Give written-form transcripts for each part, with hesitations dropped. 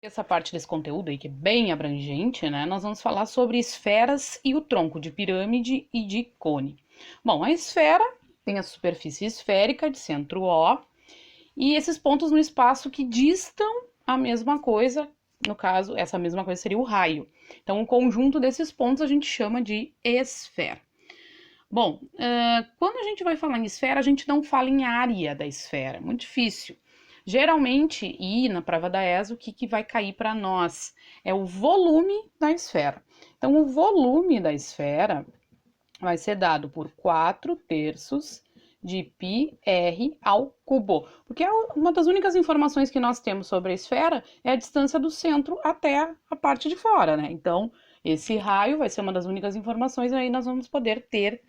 Essa parte desse conteúdo aí, que é bem abrangente, né? Nós vamos falar sobre esferas e o tronco de pirâmide e de cone. Bom, a esfera tem a superfície esférica de centro O e esses pontos no espaço que distam a mesma coisa, no caso, essa mesma coisa seria o raio. Então, o conjunto desses pontos a gente chama de esfera. Bom, quando a gente vai falar em esfera, a gente não fala em área da esfera, muito difícil. Geralmente, e na prova da ESA, o que vai cair para nós? É o volume da esfera. Então, o volume da esfera vai ser dado por 4/3 de πr ao cubo. Porque uma das únicas informações que nós temos sobre a esfera é a distância do centro até a parte de fora, né? Então, esse raio vai ser uma das únicas informações, e aí nós vamos poder ter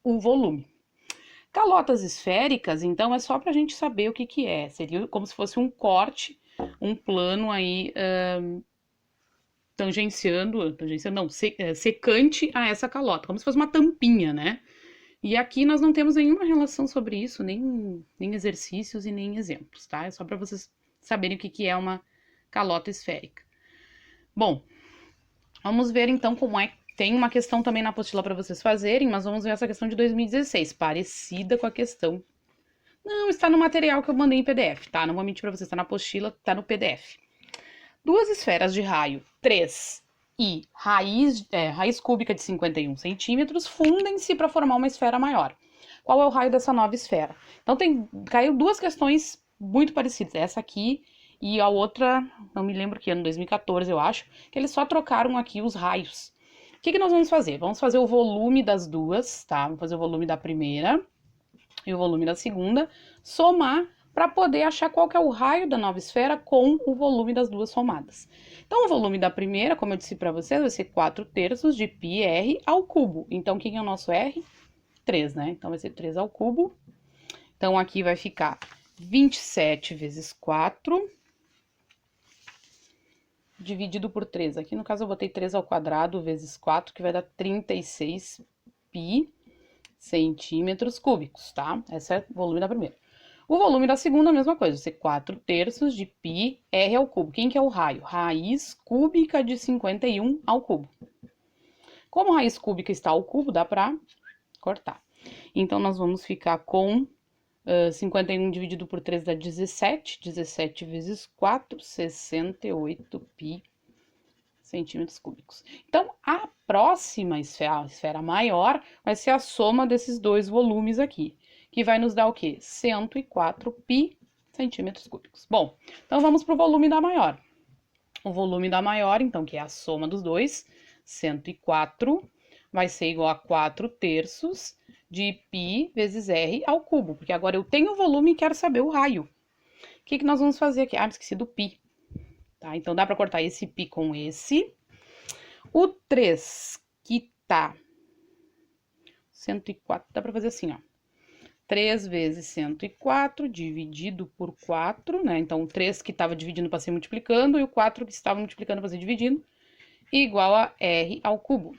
o volume. Calotas esféricas, então, é só para a gente saber o que é. Seria como se fosse um corte, um plano aí tangenciando não, secante a essa calota, como se fosse uma tampinha, né? E aqui nós não temos nenhuma relação sobre isso, nem exercícios e nem exemplos, tá? É só para vocês saberem o que é uma calota esférica. Bom, vamos ver então como é. Tem uma questão também na apostila para vocês fazerem, mas vamos ver essa questão de 2016, parecida com a questão. Não, está no material que eu mandei em PDF, tá? Não vou mentir para vocês, está na apostila, está no PDF. Duas esferas de raio 3 e raiz cúbica de 51 centímetros fundem-se para formar uma esfera maior. Qual é o raio dessa nova esfera? Então, caiu duas questões muito parecidas. Essa aqui e a outra, não me lembro que ano, 2014, eu acho, que eles só trocaram aqui os raios. O que nós vamos fazer? Vamos fazer o volume das duas, tá? Vamos fazer o volume da primeira e o volume da segunda, somar para poder achar qual que é o raio da nova esfera com o volume das duas somadas. Então, o volume da primeira, como eu disse para vocês, vai ser 4/3 de πr ao cubo. Então, quem é o nosso R? 3, né? Então, vai ser 3 ao cubo. Então, aqui vai ficar 27 vezes 4 dividido por 3. Aqui, no caso, eu botei 3 ao quadrado vezes 4, que vai dar 36 π centímetros cúbicos, tá? Esse é o volume da primeira. O volume da segunda, a mesma coisa, vai ser 4/3 de πr ao cubo. Quem que é o raio? Raiz cúbica de 51 ao cubo. Como a raiz cúbica está ao cubo, dá para cortar. Então, nós vamos ficar com 51 dividido por 3 dá 17. 17 vezes 4, 68 π centímetros cúbicos. Então, a próxima esfera, a esfera maior, vai ser a soma desses dois volumes aqui, que vai nos dar o quê? 104 π centímetros cúbicos. Bom, então vamos para o volume da maior. O volume da maior, então, que é a soma dos dois, 104, vai ser igual a 4/3 de π vezes r ao cubo, porque agora eu tenho o volume e quero saber o raio. O que nós vamos fazer aqui? Ah, esqueci do π. Tá? Então, dá para cortar esse π com esse. O 3, que tá 104, dá para fazer assim, ó. 3 vezes 104 dividido por 4, né? Então, o 3 que estava dividindo para ser multiplicando e o 4 que estava multiplicando para ser dividindo, igual a r ao cubo.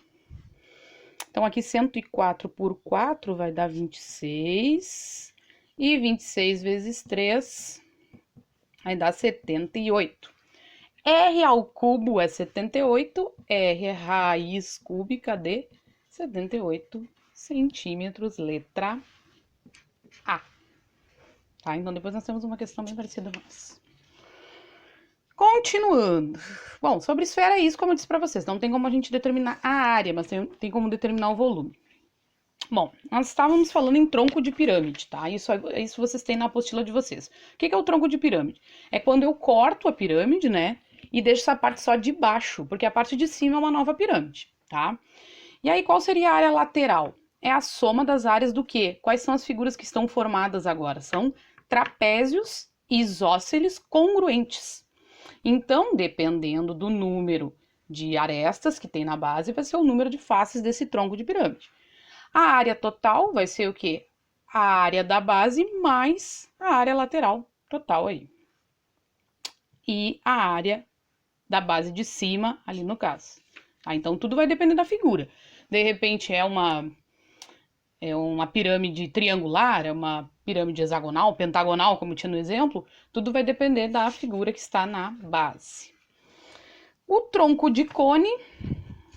Então, aqui 104 por 4 vai dar 26. E 26 vezes 3 vai dar 78. R ao cubo é 78, R é raiz cúbica de 78 centímetros, letra A. Tá? Então, depois nós temos uma questão bem parecida com essa. Continuando. Bom, sobre esfera é isso, como eu disse para vocês. Não tem como a gente determinar a área, mas tem como determinar o volume. Bom, nós estávamos falando em tronco de pirâmide, tá? Isso vocês têm na apostila de vocês. O que é o tronco de pirâmide? É quando eu corto a pirâmide, né? E deixo essa parte só de baixo, porque a parte de cima é uma nova pirâmide, tá? E aí, qual seria a área lateral? É a soma das áreas do quê? Quais são as figuras que estão formadas agora? São trapézios isósceles congruentes. Então, dependendo do número de arestas que tem na base, vai ser o número de faces desse tronco de pirâmide. A área total vai ser o quê? A área da base mais a área lateral total aí. E a área da base de cima, ali no caso. Tá? Então, tudo vai depender da figura. De repente, é uma pirâmide triangular, é uma pirâmide hexagonal, pentagonal, como tinha no exemplo. Tudo vai depender da figura que está na base. O tronco de cone,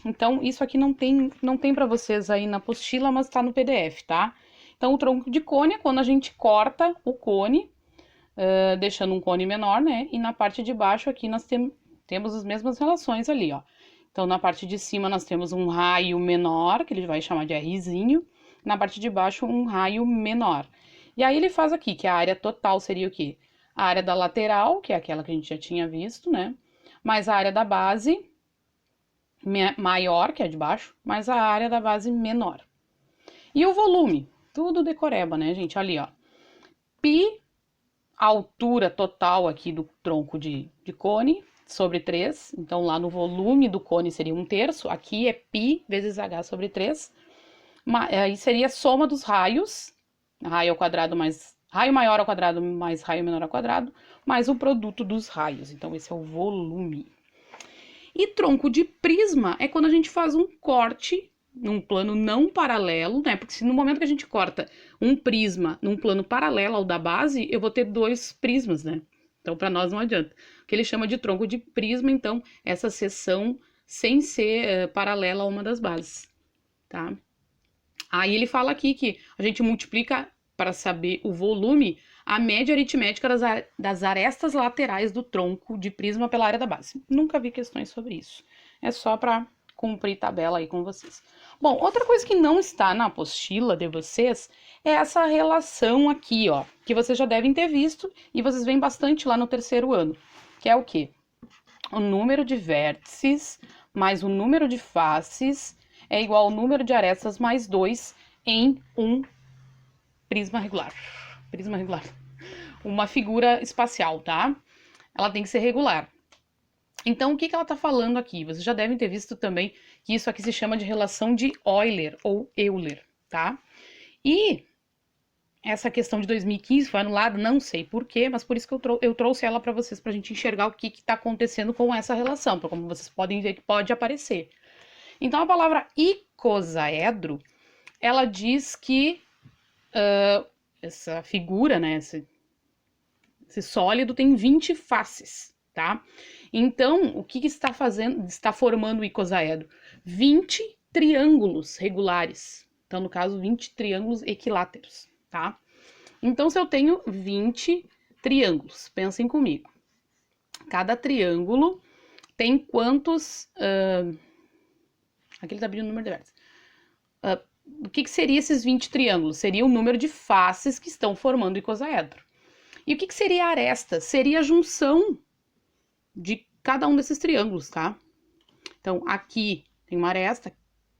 então isso aqui não tem para vocês aí na apostila, mas tá no PDF, tá? Então o tronco de cone é quando a gente corta o cone, deixando um cone menor, né? E na parte de baixo aqui nós temos as mesmas relações ali, ó. Então na parte de cima nós temos um raio menor, que ele vai chamar de Rzinho, na parte de baixo um raio menor. E aí ele faz aqui, que a área total seria o quê? A área da lateral, que é aquela que a gente já tinha visto, né? Mais a área da base maior, que é de baixo, mais a área da base menor. E o volume? Tudo decoreba, né, gente? Ali, ó. Pi, a altura total aqui do tronco de cone, sobre 3. Então, lá no volume do cone seria 1/3. Aqui é π vezes h sobre 3. Aí seria a soma dos raios, raio ao quadrado mais raio maior ao quadrado mais raio menor ao quadrado, mais o produto dos raios. Então, esse é o volume. E tronco de prisma é quando a gente faz um corte num plano não paralelo, né? Porque se no momento que a gente corta um prisma num plano paralelo ao da base, eu vou ter 2 prismas, né? Então, para nós não adianta. O que ele chama de tronco de prisma, então, essa seção sem ser paralela a uma das bases, tá? Aí ele fala aqui que a gente multiplica para saber o volume a média aritmética das arestas laterais do tronco de prisma pela área da base. Nunca vi questões sobre isso. É só para cumprir tabela aí com vocês. Bom, outra coisa que não está na apostila de vocês é essa relação aqui, ó, que vocês já devem ter visto e vocês veem bastante lá no terceiro ano, que é o quê? O número de vértices mais o número de faces é igual ao número de arestas mais 2 em um prisma regular. Prisma regular. Uma figura espacial, tá? Ela tem que ser regular. Então, o que ela tá falando aqui? Vocês já devem ter visto também que isso aqui se chama de relação de Euler ou Euler, tá? E essa questão de 2015 foi anulada, não sei porquê, mas por isso que eu trouxe ela para vocês, pra gente enxergar o que tá acontecendo com essa relação, porque como vocês podem ver que pode aparecer. Então, a palavra icosaedro, ela diz que essa figura, né, esse sólido tem 20 faces, tá? Então, o que está fazendo, está formando o icosaedro? 20 triângulos regulares. Então, no caso, 20 triângulos equiláteros, tá? Então, se eu tenho 20 triângulos, pensem comigo. Cada triângulo tem quantos... aqui ele está pedindo o número de vértices. O que seria esses 20 triângulos? Seria o número de faces que estão formando o icosaedro. E o que seria a aresta? Seria a junção de cada um desses triângulos, tá? Então, aqui tem uma aresta,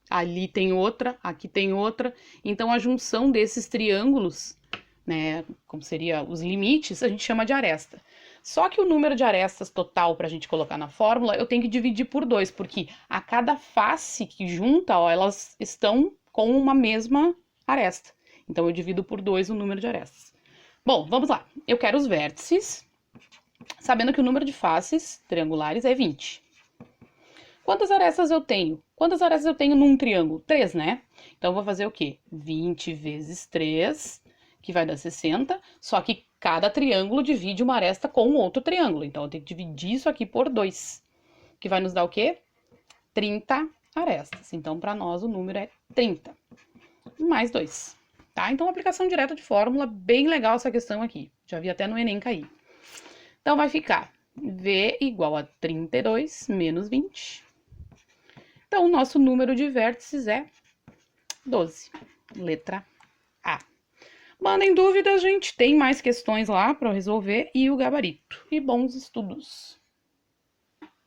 ali tem outra, aqui tem outra. Então, a junção desses triângulos, né, como seria os limites, a gente chama de aresta. Só que o número de arestas total para a gente colocar na fórmula, eu tenho que dividir por 2, porque a cada face que junta, ó, elas estão com uma mesma aresta. Então, eu divido por 2 o número de arestas. Bom, vamos lá. Eu quero os vértices, sabendo que o número de faces triangulares é 20. Quantas arestas eu tenho? Quantas arestas eu tenho num triângulo? 3, né? Então, eu vou fazer o quê? 20 vezes 3, que vai dar 60, só que cada triângulo divide uma aresta com outro triângulo. Então, eu tenho que dividir isso aqui por 2, que vai nos dar o quê? 30 arestas. Então, para nós, o número é 30, mais 2. Tá? Então, aplicação direta de fórmula, bem legal essa questão aqui. Já vi até no Enem cair. Então, vai ficar V igual a 32 menos 20. Então, o nosso número de vértices é 12. Letra A. Mandem dúvidas, gente. Tem mais questões lá para resolver e o gabarito. E bons estudos!